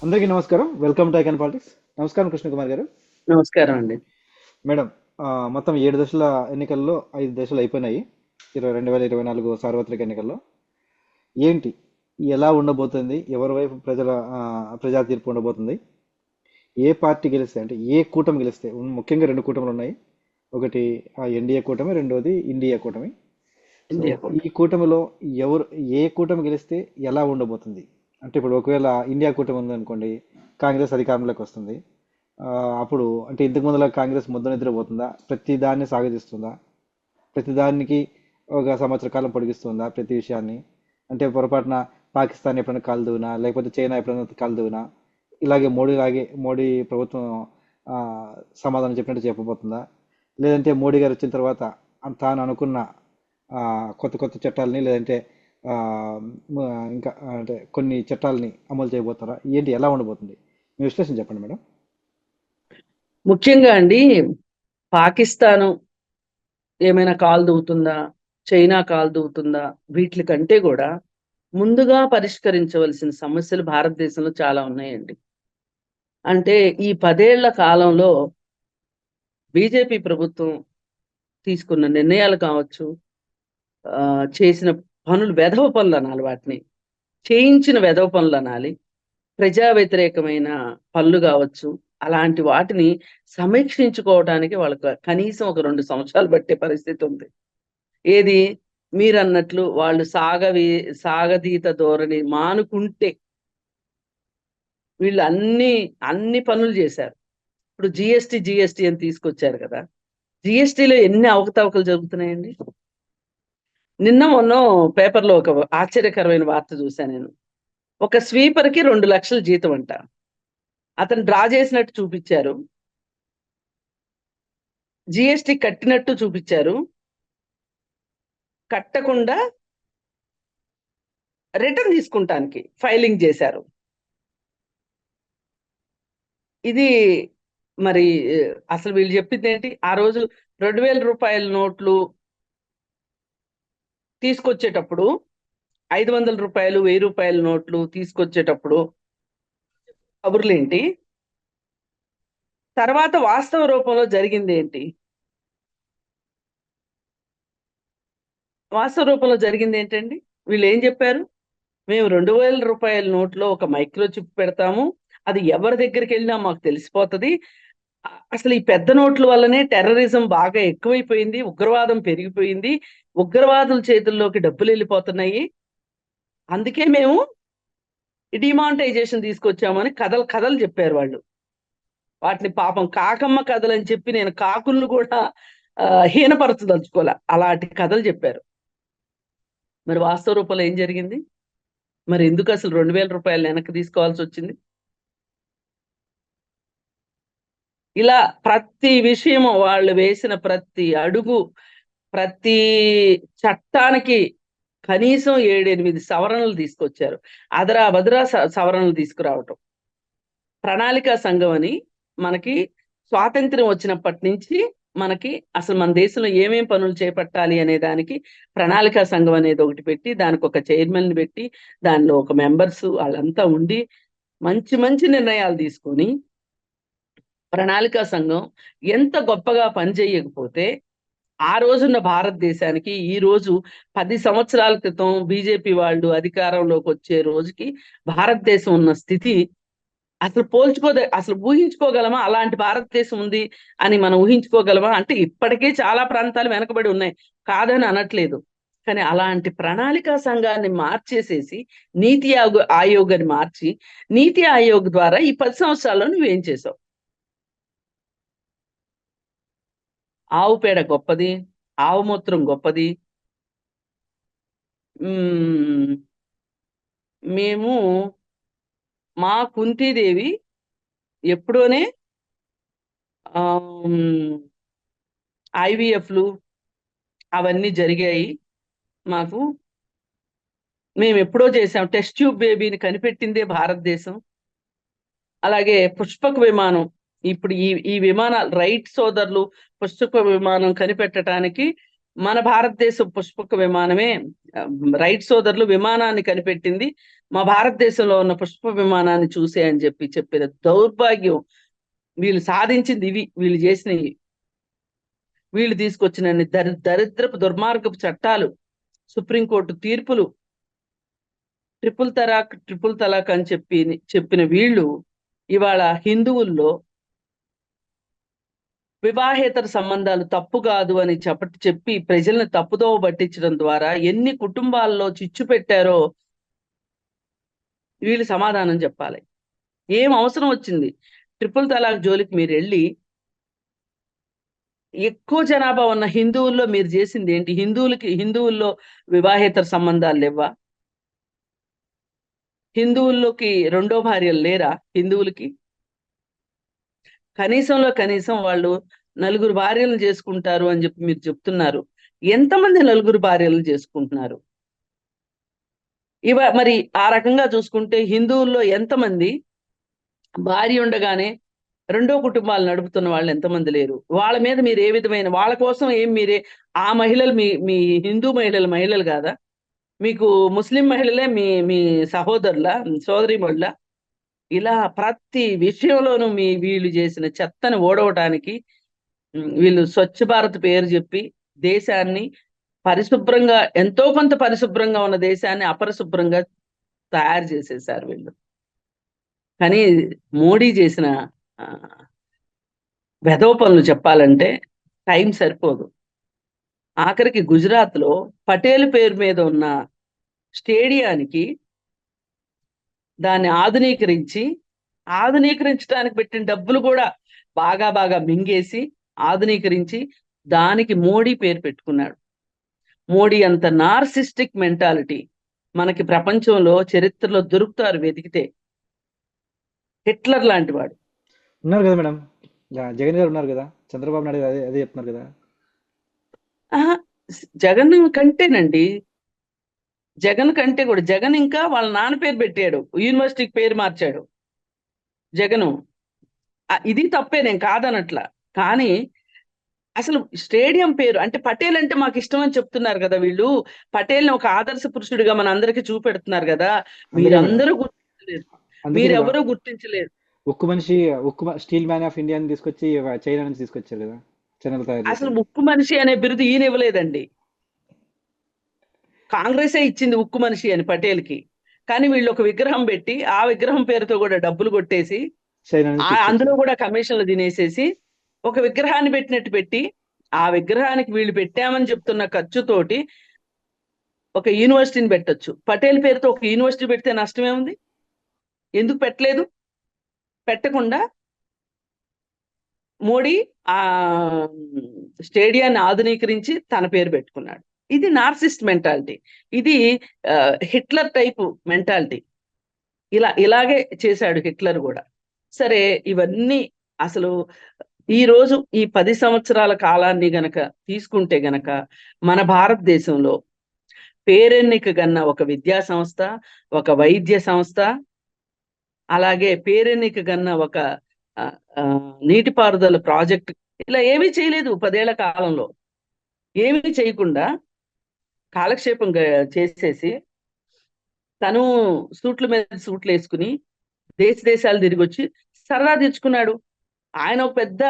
అందరికీ నమస్కారం. Welcome to icon politics. నమస్కారం కృష్ణకుమార్ గారు. నమస్కారం అండి. మేడం, మొత్తం 7 దశల ఎన్నికల్లో 5 దశలు అయిపోయినాయి. 2024 సార్వత్రిక ఎన్నికల్లో ఏంటి, ఎలా ఉండబోతుంది, ఎవరి వైపు ప్రజా తీర్పు ఉండబోతుంది, ఏ పార్టీ గెలిస్తే అంటే ఏ కూటమి గెలిస్తే, ముఖ్యంగా రెండు కూటములు ఉన్నాయి. ఒకటి ఎన్డీఏ కూటమి, రెండోది ఇండియా కూటమి. సో ఇండియా ఈ కూటమి. కూటమిలో ఎవరు, ఏ కూటమి గెలిస్తే ఎలా ఉండబోతుంది? అంటే ఇప్పుడు ఒకవేళ ఇండియా కూటమి ఉందనుకోండి, కాంగ్రెస్ అధికారంలోకి వస్తుంది. ఆ, అప్పుడు అంటే ఇంతకు ముందులా కాంగ్రెస్ ముద్ద నిద్రపోతుందా, ప్రతి దాన్ని సాగదీస్తుందా, ప్రతి దానికి ఒక సంవత్సర కాలం పొడిగిస్తుందా ప్రతి విషయాన్ని? అంటే పొరపాటున పాకిస్తాన్ ఎప్పుడైనా కాల్దువునా, లేకపోతే చైనా ఎప్పుడైనా కాల్దువునా, ఇలాగే మోడీ ప్రభుత్వం ఆ, సమాధానం చెప్పినట్టు చెప్పబోతుందా? లేదంటే మోడీ గారు వచ్చిన తర్వాత తాను అనుకున్న ఆ, కొత్త కొత్త చట్టాలని, లేదంటే ఆ, ఇంకా అంటే కొన్ని చట్టాలని అమలు చేయబోతారా? ఏంటి, ఎలా ఉండబోతుంది? మీ విశ్లేషణ చెప్పండి మేడం. ముఖ్యంగా అండి, పాకిస్తాను ఏమైనా కాలు దూవుతుందా, చైనా కాలు దూవుతుందా, వీటి కంటే కూడా ముందుగా పరిష్కరించవలసిన సమస్యలు భారతదేశంలో చాలా ఉన్నాయండి. అంటే ఈ 10 ఏళ్ల కాలంలో బీజేపీ ప్రభుత్వం తీసుకున్న నిర్ణయాలు కావచ్చు, చేసిన పనులు, వెధవ పనులు అనాలి వాటిని, చేయించిన వెధవ పనులు అనాలి, ప్రజా వ్యతిరేకమైన పనులు కావచ్చు, అలాంటి వాటిని సమీక్షించుకోవడానికి వాళ్ళకు కనీసం ఒక 2 సంవత్సరాలు పట్టే పరిస్థితి ఉంది. ఏది, మీరన్నట్లు వాళ్ళు సాగదీత ధోరణి మానుకుంటే వీళ్ళు అన్ని పనులు చేశారు. ఇప్పుడు జిఎస్టి అని తీసుకొచ్చారు కదా. జిఎస్టిలో ఎన్ని అవకతవకలు జరుగుతున్నాయండి. నిన్న మొన్న పేపర్లో ఒక ఆశ్చర్యకరమైన వార్త చూశాను నేను. ఒక స్వీపర్ కి 2 లక్షల జీతం అంట. అతను డ్రా చేసినట్టు చూపించారు, జిఎస్టి కట్టినట్టు చూపించారు, కట్టకుండా రిటర్న్ తీసుకుంటానికి ఫైలింగ్ చేశారు. ఇది మరి అసలు వీళ్ళు చెప్పింది ఏంటి? ఆ రోజు 2,000 రూపాయల నోట్లు తీసుకొచ్చేటప్పుడు, 500 రూపాయలు, 1,000 రూపాయల నోట్లు తీసుకొచ్చేటప్పుడు కబుర్లేంటి? తర్వాత వాస్తవ రూపంలో జరిగింది ఏంటి? వాస్తవ రూపంలో జరిగింది ఏంటండి? వీళ్ళు ఏం చెప్పారు? మేము 2,000 రూపాయల నోట్లో ఒక మైక్రో చిప్ పెడతాము, అది ఎవరి దగ్గరికి వెళ్ళినా మాకు తెలిసిపోతుంది. అసలు ఈ పెద్ద నోట్ల వల్లనే టెర్రరిజం బాగా ఎక్కువైపోయింది, ఉగ్రవాదం పెరిగిపోయింది, ఉగ్రవాదుల చేతుల్లోకి డబ్బులు వెళ్ళిపోతున్నాయి, అందుకే మేము డిమానిటైజేషన్ తీసుకొచ్చామని కథలు కథలు చెప్పారు వాళ్ళు. వాటిని పాపం కాకమ్మ కథలు అని చెప్పి నేను కాకులను కూడా హీనపరచదలుచుకోలే, అలాంటి కథలు చెప్పారు. మరి వాస్తవ రూపంలో ఏం జరిగింది? మరి ఎందుకు అసలు 2,000 రూపాయలు వెనక్కి తీసుకోవాల్సి వచ్చింది? ఇలా ప్రతి విషయము, వాళ్ళు వేసిన ప్రతి అడుగు, ప్రతి చట్టానికి కనీసం 7-8 సవరణలు తీసుకొచ్చారు. అదరా బదరా సవరణలు తీసుకురావటం. ప్రణాళికా సంఘం అని మనకి స్వాతంత్ర్యం వచ్చినప్పటి నుంచి మనకి అసలు మన దేశంలో ఏమేం పనులు చేపట్టాలి అనే దానికి ప్రణాళికా సంఘం అనేది ఒకటి పెట్టి, దానికి ఒక చైర్మన్ పెట్టి, దానిలో ఒక మెంబర్స్ వాళ్ళంతా ఉండి మంచి మంచి నిర్ణయాలు తీసుకొని, ప్రణాళికా సంఘం ఎంత గొప్పగా పనిచేయకపోతే ఆ రోజున్న భారతదేశానికి ఈ రోజు 10 సంవత్సరాల క్రితం బీజేపీ వాళ్ళు అధికారంలోకి వచ్చే రోజుకి భారతదేశం ఉన్న స్థితి అసలు అసలు ఊహించుకోగలమా? అలాంటి భారతదేశం ఉంది అని మనం ఊహించుకోగలమా? అంటే ఇప్పటికే చాలా ప్రాంతాలు వెనకబడి ఉన్నాయి, కాదని అనట్లేదు. కానీ అలాంటి ప్రణాళికా సంఘాన్ని మార్చేసేసి ఆయోగ్ అని మార్చి, నీతి ఆయోగ్ ద్వారా ఈ 10 సంవత్సరాల్లో నువ్వేం చేసావు? ఆవు పేడ గొప్పది, ఆవు మూత్రం గొప్పది. మేము మా కుంతీదేవి ఎప్పుడోనే ఐవిఎఫ్లు అవన్నీ జరిగాయి మాకు. మేము ఎప్పుడో చేసాం. టెస్ట్ ట్యూబ్ బేబీని కనిపెట్టిందే భారతదేశం. అలాగే పుష్పక విమానం, ఇప్పుడు ఈ విమానాలు రైట్ సోదరులు పుష్పక విమానం కనిపెట్టడానికి మన భారతదేశం పుష్పక విమానమే, రైట్ సోదరులు విమానాన్ని కనిపెట్టింది మా భారతదేశంలో ఉన్న పుష్ప విమానాన్ని చూసే అని చెప్పిన దౌర్భాగ్యం. వీళ్ళు సాధించింది ఇవి, వీళ్ళు చేసినవి, వీళ్ళు తీసుకొచ్చిన దరిద్రపు దుర్మార్గపు చట్టాలు, సుప్రీంకోర్టు తీర్పులు, ట్రిపుల్ తలాక్ అని చెప్పిన వీళ్ళు ఇవాళ హిందువుల్లో వివాహేతర సంబంధాలు తప్పు కాదు అని చెప్పి ప్రజల్ని తప్పుదోవ పట్టించడం ద్వారా ఎన్ని కుటుంబాల్లో చిచ్చు పెట్టారో వీళ్ళు సమాధానం చెప్పాలి. ఏం అవసరం వచ్చింది ట్రిపుల్ తలాక్ జోలికి మీరు వెళ్ళి? ఎక్కువ జనాభా ఉన్న హిందువుల్లో మీరు చేసింది ఏంటి? హిందువుల్లో వివాహేతర సంబంధాలు లేవా? హిందువుల్లోకి రెండో భార్యలు లేరా? హిందువులకి కనీసం వాళ్ళు నలుగురు భార్యలను చేసుకుంటారు అని చెప్పి మీరు చెప్తున్నారు. ఎంతమంది నలుగురు భార్యలను చేసుకుంటున్నారు? మరి ఆ రకంగా చూసుకుంటే హిందువుల్లో ఎంతమంది భార్య ఉండగానే రెండో కుటుంబాలు నడుపుతున్న వాళ్ళు ఎంతమంది లేరు? వాళ్ళ మీద మీరు ఏ విధమైన, వాళ్ళ కోసం మీరే ఆ మహిళలు మీ హిందూ మహిళలు కాదా? మీకు ముస్లిం మహిళలే మీ మీ సోదరీమణుల? ఇలా ప్రతి విషయంలోనూ వీళ్ళు చేసిన చెత్తను ఓడవటానికి వీళ్ళు స్వచ్ఛ భారత్ పేరు చెప్పి దేశాన్ని పరిశుభ్రంగా, ఎంతో కొంత పరిశుభ్రంగా ఉన్న దేశాన్ని అపరిశుభ్రంగా తయారు చేసేసారు వీళ్ళు. కానీ మోడీ చేసిన వెధవ పనులు చెప్పాలంటే టైం సరిపోదు. ఆఖరికి గుజరాత్ లో పటేల్ పేరు మీద ఉన్న స్టేడియానికి దాన్ని ఆధునీకరించడానికి పెట్టిన డబ్బులు కూడా బాగా మింగేసి ఆధునీకరించి దానికి మోడీ పేరు పెట్టుకున్నాడు. మోడీ అంత నార్సిస్టిక్ మెంటాలిటీ మనకి ప్రపంచంలో చరిత్రలో దొరుకుతారు వెతికితే. హిట్లర్ లాంటి వాడు ఉన్నారు కదా మేడం, జగన్ గారు ఉన్నారు కదా, చంద్రబాబు నాయుడు అదే అదే చెప్తున్నారు కదా. జగన్ కంటేనండి, జగన్ కంటే కూడా జగన్ ఇంకా వాళ్ళ నాన్న పేరు పెట్టాడు, యూనివర్సిటీకి పేరు మార్చాడు జగను. ఇది తప్పే, నేను కాదనట్లా. కానీ అసలు స్టేడియం పేరు అంటే పటేల్ అంటే మాకు ఇష్టం అని చెప్తున్నారు కదా వీళ్ళు. పటేల్ని ఒక ఆదర్శ పురుషుడిగా మన అందరికి చూపెడుతున్నారు కదా. మీరందరూ గుర్తించలేదు, మీరెవరూ గుర్తించలేదు. ఉక్కు స్టీల్ మ్యాన్ ఆఫ్ ఇండియా తీసుకొచ్చి చైనా నుంచి తీసుకొచ్చారు కదా. అసలు ఉక్కు మనిషి అనే బిరుదు ఈయన ఇవ్వలేదండి, కాంగ్రెసే ఇచ్చింది ఉక్కు మనిషి అని పటేల్కి. కానీ వీళ్ళు ఒక విగ్రహం పెట్టి ఆ విగ్రహం పేరుతో కూడా డబ్బులు కొట్టేసి అందులో కూడా కమిషన్లు తినేసేసి ఒక విగ్రహాన్ని పెట్టినట్టు పెట్టి ఆ విగ్రహానికి వీళ్ళు పెట్టామని చెప్తున్న ఖర్చుతోటి ఒక యూనివర్సిటీని పెట్టొచ్చు. పటేల్ పేరుతో ఒక యూనివర్సిటీ పెడితే నష్టమేముంది? ఎందుకు పెట్టలేదు? పెట్టకుండా మోడీ ఆ స్టేడియాన్ని ఆధునీకరించి తన పేరు పెట్టుకున్నాడు. ఇది నార్సిస్ట్ మెంటాలిటీ, ఇది హిట్లర్ టైపు మెంటాలిటీ. ఇలాగే చేశాడు హిట్లర్ కూడా. సరే, ఇవన్నీ అసలు ఈ రోజు ఈ 10 సంవత్సరాల కాలాన్ని గనక తీసుకుంటే గనక మన భారతదేశంలో పేరెన్నిక గన్న ఒక విద్యా సంస్థ, ఒక వైద్య సంస్థ, అలాగే పేరెన్నిక గన్న ఒక నీటిపారుదల ప్రాజెక్ట్, ఇలా ఏమీ చేయలేదు 10 ఏళ్ల కాలంలో. ఏమీ చేయకుండా కాలక్షేపం చేసేసి తను సూట్ల మీద సూట్లు వేసుకుని దేశాలు తిరిగి వచ్చి సరదా తెచ్చుకున్నాడు. ఆయన ఒక పెద్ద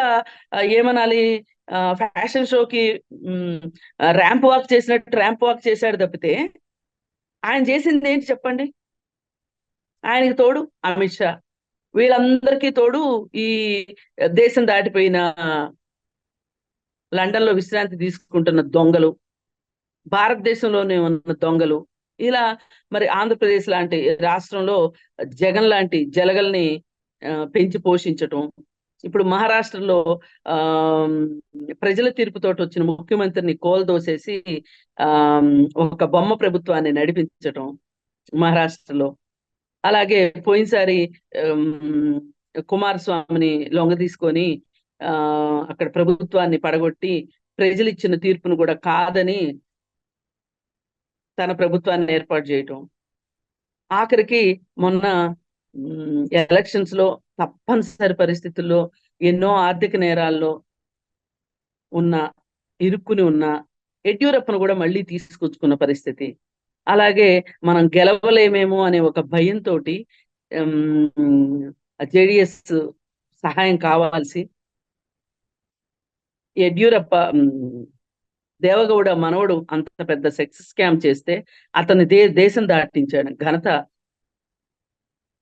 ఏమనాలి, ఫ్యాషన్ షోకి ర్యాంప్ వాక్ చేశాడు తప్పితే ఆయన చేసింది ఏంటి చెప్పండి? ఆయనకి తోడు అమిత్ షా, వీళ్ళందరికీ తోడు ఈ దేశం దాటిపోయిన లండన్ లో విశ్రాంతి తీసుకుంటున్న దొంగలు, భారతదేశంలోనే ఉన్న దొంగలు, ఇలా మరి ఆంధ్రప్రదేశ్ లాంటి రాష్ట్రంలో జగన్ లాంటి జలగల్ని పెంచి పోషించటం. ఇప్పుడు మహారాష్ట్రలో ప్రజల తీర్పుతోటి వచ్చిన ముఖ్యమంత్రిని కోల్దోసేసి ఒక బొమ్మ ప్రభుత్వాన్ని నడిపించటం మహారాష్ట్రలో. అలాగే పోయినసారి కుమారస్వామిని లొంగ తీసుకొని అక్కడ ప్రభుత్వాన్ని పడగొట్టి ప్రజలు ఇచ్చిన తీర్పును కూడా కాదని తన ప్రభుత్వాన్ని ఏర్పాటు చేయటం. ఆఖరికి మొన్న ఎలక్షన్స్ లో తప్పనిసరి పరిస్థితుల్లో ఎన్నో ఆర్థిక నేరాల్లో ఇరుక్కుని ఉన్న యడ్యూరప్పను కూడా మళ్ళీ తీసుకొచ్చుకున్న పరిస్థితి. అలాగే మనం గెలవలేమేమో అనే ఒక భయంతో జేడిఎస్ సహాయం కావాల్సి యడ్యూరప్ప దేవగౌడ మనవడు అంత పెద్ద సెక్స్ స్కామ్ చేస్తే అతన్ని దేశం దాటించాడు ఘనత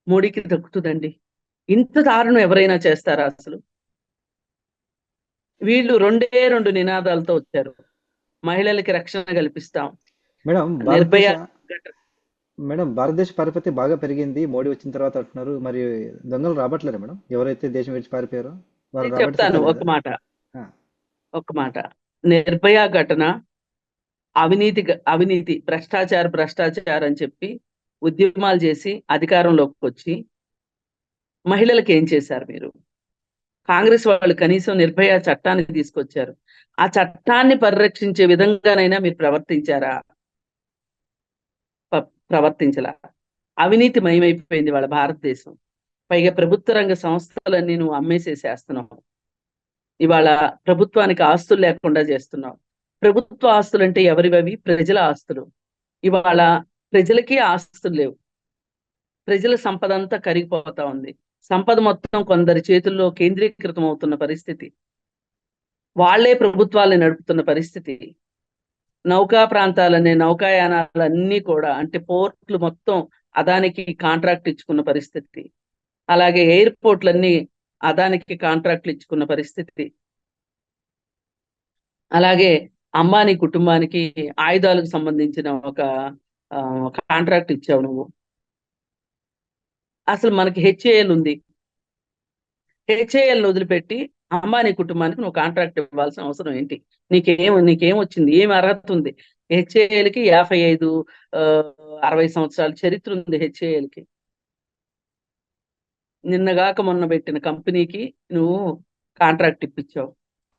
మోడీకి దక్కుతుందండి. ఇంత దారుణం ఎవరైనా చేస్తారా అసలు? వీళ్ళు రెండు నినాదాలతో వచ్చారు. మహిళలకి రక్షణ కల్పిస్తాం, మేడం నిర్భయ. భారతదేశ పరిపతి బాగా పెరిగింది మోడీ వచ్చిన తర్వాత అంటున్నారు. మరి దొంగలు రాబట్టలేరు మేడం? ఎవరైతే దేశం విడిచి పారిపోయారో వాళ్ళు నేను రాబట్టి చెప్తాను లేదా? ఒక మాట. నిర్భయ ఘటన అవినీతి భ్రష్టాచారం అని చెప్పి ఉద్యమాలు చేసి అధికారంలోకి వచ్చి మహిళలకు ఏం చేశారు మీరు? కాంగ్రెస్ వాళ్ళు కనీసం నిర్భయ చట్టాన్ని తీసుకొచ్చారు. ఆ చట్టాన్ని పరిరక్షించే విధంగానైనా మీరు ప్రవర్తించారా? ప్రవర్తించలా. అవినీతి మయమైపోయింది వాళ్ళ భారతదేశం. పైగా ప్రభుత్వ రంగ సంస్థలన్నీ నువ్వు అమ్మేసేసేస్తున్నావు. ఇవాళ ప్రభుత్వానికి ఆస్తులు లేకుండా చేస్తున్నావు. ప్రభుత్వ ఆస్తులు అంటే ఎవరివవి? ప్రజల ఆస్తులు. ఇవాళ ప్రజలకి ఆస్తులు లేవు. ప్రజల సంపద అంతా కరిగిపోతా ఉంది. సంపద మొత్తం కొందరి చేతుల్లో కేంద్రీకృతం అవుతున్న పరిస్థితి. వాళ్లే ప్రభుత్వాలను నడుపుతున్న పరిస్థితి. నౌకా ప్రాంతాలనే నౌకాయానాలన్నీ కూడా అంటే పోర్ట్లు మొత్తం అదానికి కాంట్రాక్ట్ ఇచ్చుకున్న పరిస్థితి. అలాగే ఎయిర్పోర్ట్లన్నీ అదానికి కాంట్రాక్ట్లు ఇచ్చుకున్న పరిస్థితి. అలాగే అంబానీ కుటుంబానికి ఆయుధాలకు సంబంధించిన ఒక కాంట్రాక్ట్ ఇచ్చావు నువ్వు. అసలు మనకి హెచ్ఏఎల్ ఉంది. హెచ్ఏఎల్ వదిలిపెట్టి అంబానీ కుటుంబానికి నువ్వు కాంట్రాక్ట్ ఇవ్వాల్సిన అవసరం ఏంటి? నీకేం వచ్చింది? ఏం అర్హత ఉంది? హెచ్ఏఎల్కి 55 60 సంవత్సరాల చరిత్ర ఉంది. హెచ్ఏఎల్కి నిన్నగాక మొన్న పెట్టిన కంపెనీకి నువ్వు కాంట్రాక్ట్ ఇప్పించావు.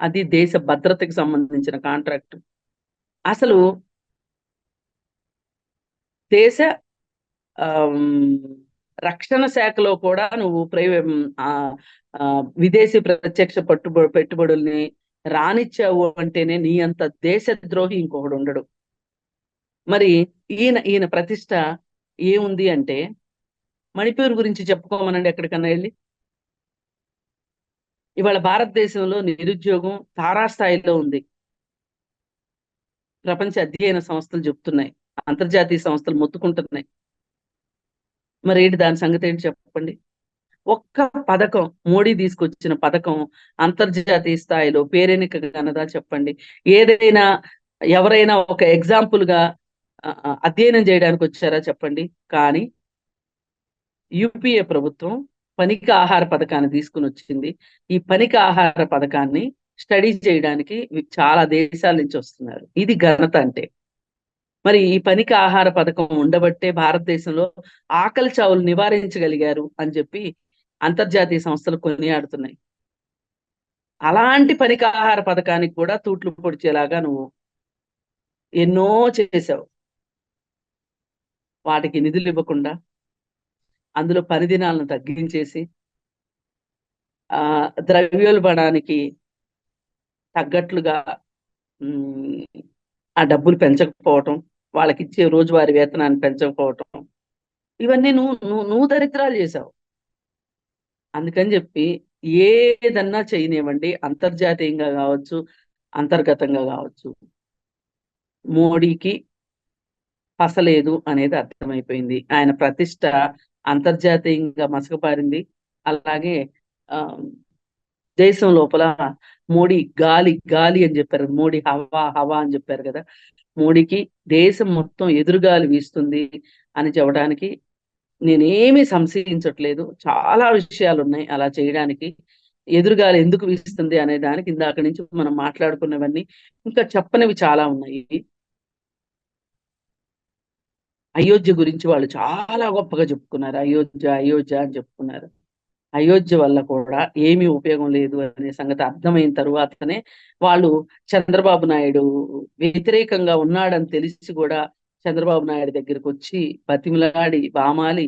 అది దేశ భద్రతకి సంబంధించిన కాంట్రాక్ట్. అసలు దేశ రక్షణ శాఖలో కూడా నువ్వు విదేశీ ప్రత్యక్ష పెట్టుబడుల్ని రానిచ్చావు అంటేనే నీ అంత దేశద్రోహి ఇంకొకడు ఉండడు. మరి ఈయన ప్రతిష్ట ఏముంది అంటే, మణిపూర్ గురించి చెప్పుకోమనండి ఎక్కడికన్నా వెళ్ళి. ఇవాళ భారతదేశంలో నిరుద్యోగం తారాస్థాయిలో ఉంది. ప్రపంచ అధ్యయన సంస్థలు చెప్తున్నాయి, అంతర్జాతీయ సంస్థలు మొత్తుకుంటున్నాయి. మరి ఏంటి దాని సంగతి ఏంటి చెప్పండి? ఒక్క పథకం, మోడీ తీసుకొచ్చిన పథకం అంతర్జాతీయ స్థాయిలో పేరెనిక గనదా చెప్పండి? ఏదైనా ఎవరైనా ఒక ఎగ్జాంపుల్ గా అధ్యయనం చేయడానికి వచ్చారా చెప్పండి? కానీ యూపీఏ ప్రభుత్వం పనికి ఆహార పథకాన్ని తీసుకుని వచ్చింది. ఈ పనికి ఆహార పథకాన్ని స్టడీ చేయడానికి చాలా దేశాల నుంచి వస్తున్నారు. ఇది ఘనత అంటే. మరి ఈ పనికి ఆహార పథకం ఉండబట్టే భారతదేశంలో ఆకలి చావులు నివారించగలిగారు అని చెప్పి అంతర్జాతీయ సంస్థలు కొనియాడుతున్నాయి. అలాంటి పనికి ఆహార పథకానికి కూడా తూట్లు పొడిచేలాగా నువ్వు ఎన్నో చేసావు. వాటికి నిధులు ఇవ్వకుండా అందులో పని దినాలను తగ్గించేసి ద్రవ్యోల్బణానికి తగ్గట్లుగా ఆ డబ్బులు పెంచకపోవటం, వాళ్ళకి ఇచ్చే రోజువారీ వేతనాన్ని పెంచకపోవటం, ఇవన్నీ నువ్వు దరిద్రాలు చేశావు. అందుకని చెప్పి ఏదన్నా చేయనివ్వండి, అంతర్జాతీయంగా కావచ్చు, అంతర్గతంగా కావచ్చు, మోడీకి పసలేదు అనేది అర్థమైపోయింది. ఆయన ప్రతిష్ట అంతర్జాతీయంగా మసకపారింది. అలాగే దేశం లోపల మోడీ గాలి అని చెప్పారు, మోడీ హవా అని చెప్పారు కదా. మోడీకి దేశం మొత్తం ఎదురుగాలి వీస్తుంది అని చెప్పడానికి నేనేమీ సంశయించట్లేదు. చాలా విషయాలు ఉన్నాయి అలా చేయడానికి. ఎదురుగాలి ఎందుకు వీస్తుంది అనే దానికి ఇందాక నుంచి మనం మాట్లాడుకున్నవన్నీ ఇంకా చెప్పనివి చాలా ఉన్నాయి. అయోధ్య గురించి వాళ్ళు చాలా గొప్పగా చెప్పుకున్నారు. అయోధ్య అని చెప్పుకున్నారు. అయోధ్య వల్ల కూడా ఏమీ ఉపయోగం లేదు అనే సంగతి అర్థమైన తరువాతనే వాళ్ళు చంద్రబాబు నాయుడు వ్యతిరేకంగా ఉన్నాడని తెలిసి కూడా చంద్రబాబు నాయుడు దగ్గరికి వచ్చి బతిమలాడి బామాలి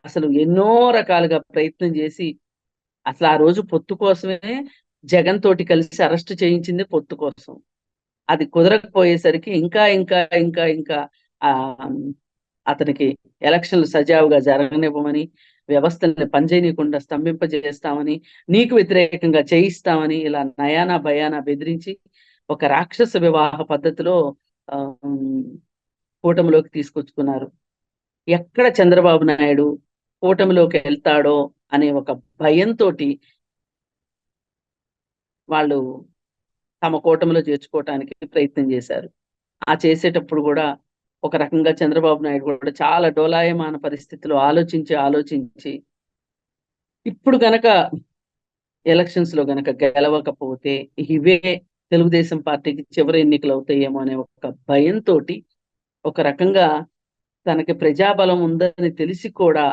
అసలు ఎన్నో రకాలుగా ప్రయత్నం చేసి, అసలు ఆ రోజు పొత్తు కోసమే జగన్ తోటి కలిసి అరెస్ట్ చేయించింది పొత్తు కోసం. అది కుదరకపోయేసరికి ఇంకా ఇంకా ఇంకా ఇంకా ఆ అతనికి ఎలక్షన్లు సజావుగా జరగనివ్వమని, వ్యవస్థల్ని పనిచేయనీయకుండా స్తంభింపజేస్తామని, నీకు వ్యతిరేకంగా చేయిస్తామని ఇలా నయానా భయానా బెదిరించి ఒక రాక్షస వివాహ పద్ధతిలో ఆమ్, కూటమిలోకి తీసుకొచ్చుకున్నారు. ఎక్కడ చంద్రబాబు నాయుడు కూటమిలోకి వెళ్తాడో అనే ఒక భయంతో వాళ్ళు తమ కూటమిలో చేర్చుకోవటానికి ప్రయత్నం చేశారు. ఆ చేసేటప్పుడు కూడా ఒక రకంగా చంద్రబాబు నాయుడు కూడా చాలా డోలాయమాన పరిస్థితిలో ఆలోచించి ఇప్పుడు గనక ఎలక్షన్స్ లో గనక గెలవకపోతే ఇవే తెలుగుదేశం పార్టీకి చివరి ఎన్నికలు అవుతాయేమో అనే ఒక భయంతో ఒక రకంగా తనకి ప్రజాబలం ఉందని తెలిసి కూడా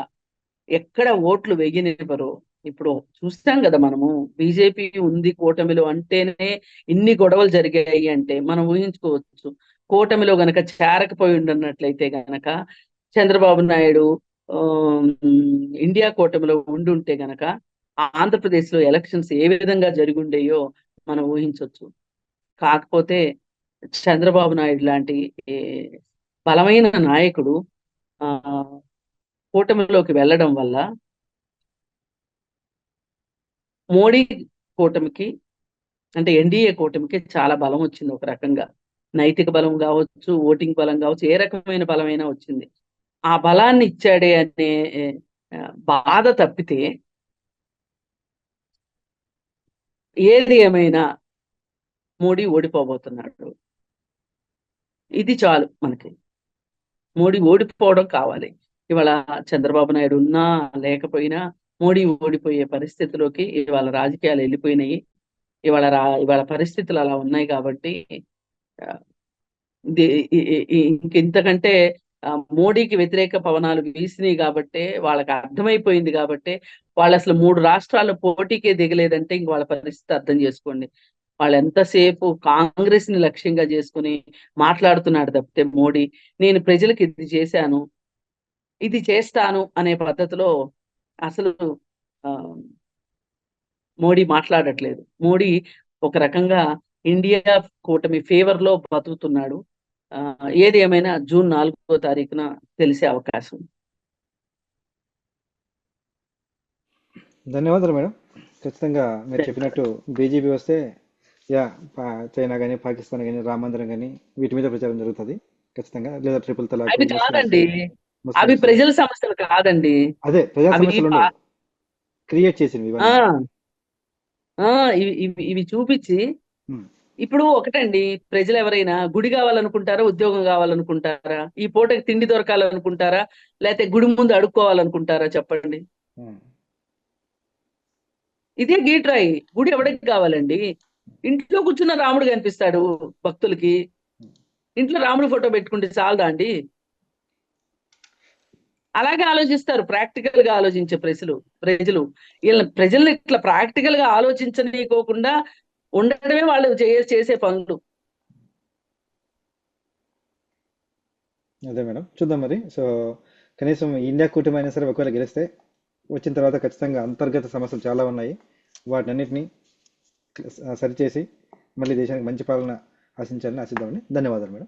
ఎక్కడ ఓట్లు వేయనివ్వరు. ఇప్పుడు చూస్తాం కదా మనము, బీజేపీ ఉంది కూటమిలో అంటేనే ఇన్ని గొడవలు జరిగాయి అంటే మనం ఊహించుకోవచ్చు. కూటమిలో గనక చేరకపోయి ఉండన్నట్లయితే గనక చంద్రబాబు నాయుడు ఆ, ఇండియా కూటమిలో ఉండుంటే గనక ఆంధ్రప్రదేశ్ లో ఎలక్షన్స్ ఏ విధంగా జరిగుండేయో మనం ఊహించవచ్చు. కాకపోతే చంద్రబాబు నాయుడు లాంటి ఏ, బలమైన నాయకుడు ఆ కూటమిలోకి వెళ్ళడం వల్ల మోడీ కూటమికి అంటే ఎన్డీఏ కూటమికి చాలా బలం వచ్చింది. ఒక రకంగా నైతిక బలం కావచ్చు, ఓటింగ్ బలం కావచ్చు, ఏ రకమైన బలమైనా వచ్చింది. ఆ బలాన్ని ఇచ్చాడే అనే ఆ, బాధ తప్పితే ఏది ఏమైనా మోడీ ఓడిపోబోతున్నాడు. ఇది చాలు మనకి. మోడీ ఓడిపోవడం కావాలి. ఇవాళ చంద్రబాబు నాయుడు ఉన్నా లేకపోయినా మోడీ ఓడిపోయే పరిస్థితిలోకి ఇవాళ రాజకీయాలు వెళ్ళిపోయినాయి. ఇవాళ పరిస్థితులు అలా ఉన్నాయి కాబట్టి ఆ, ఇంకెంతకంటే మోడీకి వ్యతిరేక పవనాలు వీసినాయి కాబట్టే వాళ్ళకి అర్థమైపోయింది కాబట్టే వాళ్ళు అసలు 3 రాష్ట్రాల్లో పోటీకే దిగలేదంటే ఇంక వాళ్ళ పరిస్థితి అర్థం చేసుకోండి. వాళ్ళు ఎంతసేపు కాంగ్రెస్ ని లక్ష్యంగా చేసుకుని మాట్లాడుతున్నాడు తప్పితే మోడీ నేను ప్రజలకు ఇది చేశాను, ఇది చేస్తాను అనే పద్ధతిలో అసలు ఆ, మోడీ మాట్లాడట్లేదు. మోడీ ఒక రకంగా ఇండియా కూటమి ఫేవర్ లో బతుకుతున్నాడు. ఆ, ఏది ఏమైనా జూన్ 4వ తారీఖున తెలిసే అవకాశం. ధన్యవాదాలు మేడం. ఖచ్చితంగా మీరు చెప్పినట్టు బీజేపీ వస్తే యా చైనా కానీ పాకిస్తాన్ కానీ రామ మందిరం కానీ వీటి మీద ప్రచారం జరుగుతుంది ఖచ్చితంగా. లేదా ట్రిపుల్ తలాక్, అవి ముస్లిమ్స్ కాదండి, అవి ముస్లిమ్స్ ప్రజల సమస్యలు కాదండి. అదే ప్రజా అవి సమస్యలు ఉండవు, పా- క్రియేట్ చేసినవి ఆ ఇవన్నీ. ఆ ఇవి చూపించి ఉమ్, ఇప్పుడు ఒకటండి, ప్రజలు ఎవరైనా గుడి కావాలనుకుంటారా, ఉద్యోగం కావాలనుకుంటారా, ఈ పూటకి తిండి దొరకాలనుకుంటారా, లేకపోతే గుడి ముందు అడుక్కోవాలనుకుంటారా చెప్పండి. ఉమ్, ఇదే గీట్రాయి. గుడి ఎవరికి కావాలండి? ఇంట్లో కూర్చున్న రాముడు కనిపిస్తాడు భక్తులకి. ఇంట్లో రాముడు ఫోటో పెట్టుకుంటే చాలదా అండి? అలాగే ఆలోచిస్తారు ప్రాక్టికల్ గా ఆలోచించే ప్రజలు ప్రజల్ని ఇట్లా ప్రాక్టికల్ గా ఆలోచించనీయకోకుండా ఉండడమే వాళ్ళు చేసే పనులు. అదే మేడం, చూద్దాం మరి. సో కనీసం ఇండియా కూటమి అయినా సరే ఒకవేళ గెలిస్తే వచ్చిన తర్వాత ఖచ్చితంగా అంతర్గత సమస్యలు చాలా ఉన్నాయి, వాటిని అన్నిటినీ సరిచేసి మళ్ళీ దేశానికి మంచి పాలన ఆశించాలని ఆశిద్దామని. ధన్యవాదాలు మేడం.